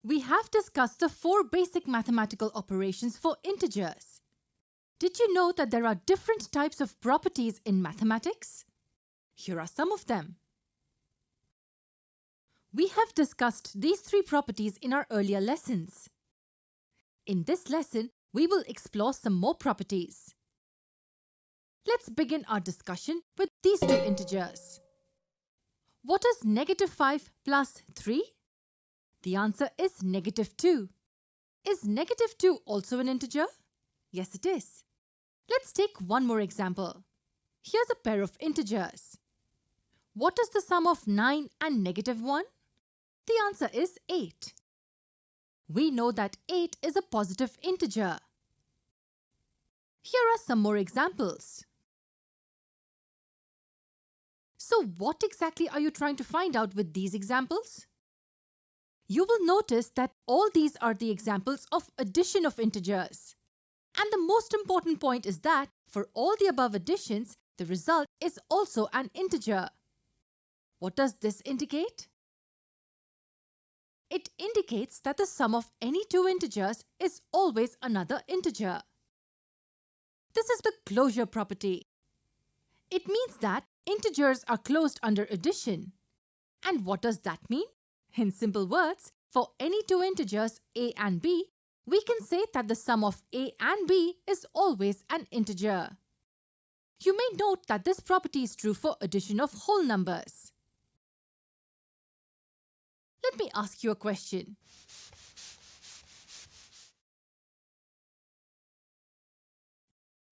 We have discussed the 4 basic mathematical operations for integers. Did you know that there are different types of properties in mathematics? Here are some of them. We have discussed these 3 properties in our earlier lessons. In this lesson, we will explore some more properties. Let's begin our discussion with these 2 integers. What is -5 plus 3? The answer is -2. Is -2 also an integer? Yes, it is. Let's take one more example. Here's a pair of integers. What is the sum of 9 and -1? The answer is 8. We know that 8 is a positive integer. Here are some more examples. So what exactly are you trying to find out with these examples? You will notice that all these are the examples of addition of integers. And the most important point is that for all the above additions, the result is also an integer. What does this indicate? It indicates that the sum of any 2 integers is always another integer. This is the closure property. It means that integers are closed under addition. And what does that mean? In simple words, for any 2 integers a and b, we can say that the sum of a and b is always an integer. You may note that this property is true for addition of whole numbers. Let me ask you a question.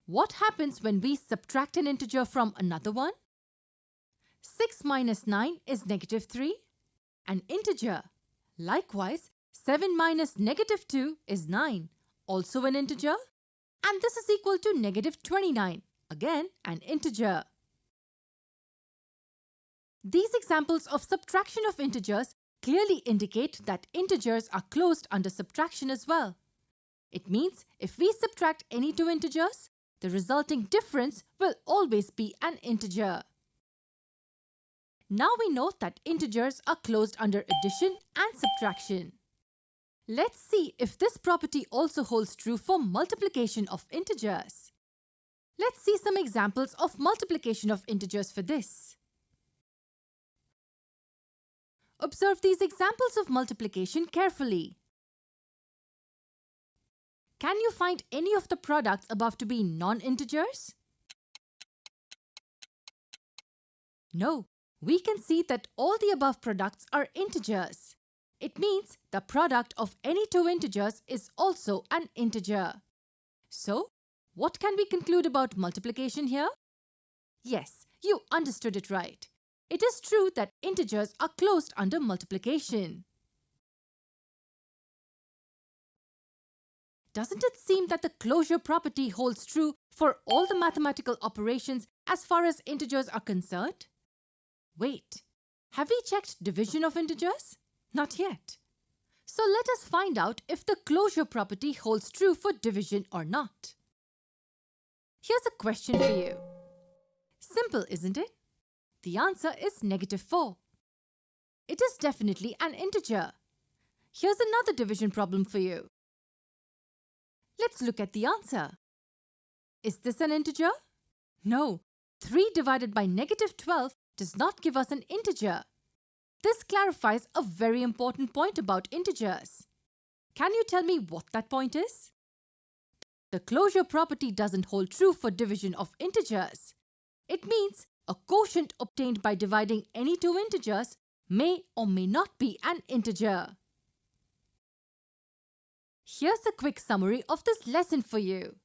What happens when we subtract an integer from another one? 6 minus 9 is -3, an integer. Likewise, 7 minus -2 is 9, also an integer. And this is equal to -29, again an integer. These examples of subtraction of integers clearly indicate that integers are closed under subtraction as well. It means if we subtract any 2 integers, the resulting difference will always be an integer. Now we know that integers are closed under addition and subtraction. Let's see if this property also holds true for multiplication of integers. Let's see some examples of multiplication of integers for this. Observe these examples of multiplication carefully. Can you find any of the products above to be non-integers? No, we can see that all the above products are integers. It means the product of any 2 integers is also an integer. So, what can we conclude about multiplication here? Yes, you understood it right. It is true that integers are closed under multiplication. Doesn't it seem that the closure property holds true for all the mathematical operations as far as integers are concerned? Wait, have we checked division of integers? Not yet. So let us find out if the closure property holds true for division or not. Here's a question for you. Simple, isn't it? The answer is -4. It is definitely an integer. Here's another division problem for you. Let's look at the answer. Is this an integer? No, 3 divided by -12 does not give us an integer. This clarifies a very important point about integers. Can you tell me what that point is? The closure property doesn't hold true for division of integers. It means a quotient obtained by dividing any 2 integers may or may not be an integer. Here's a quick summary of this lesson for you.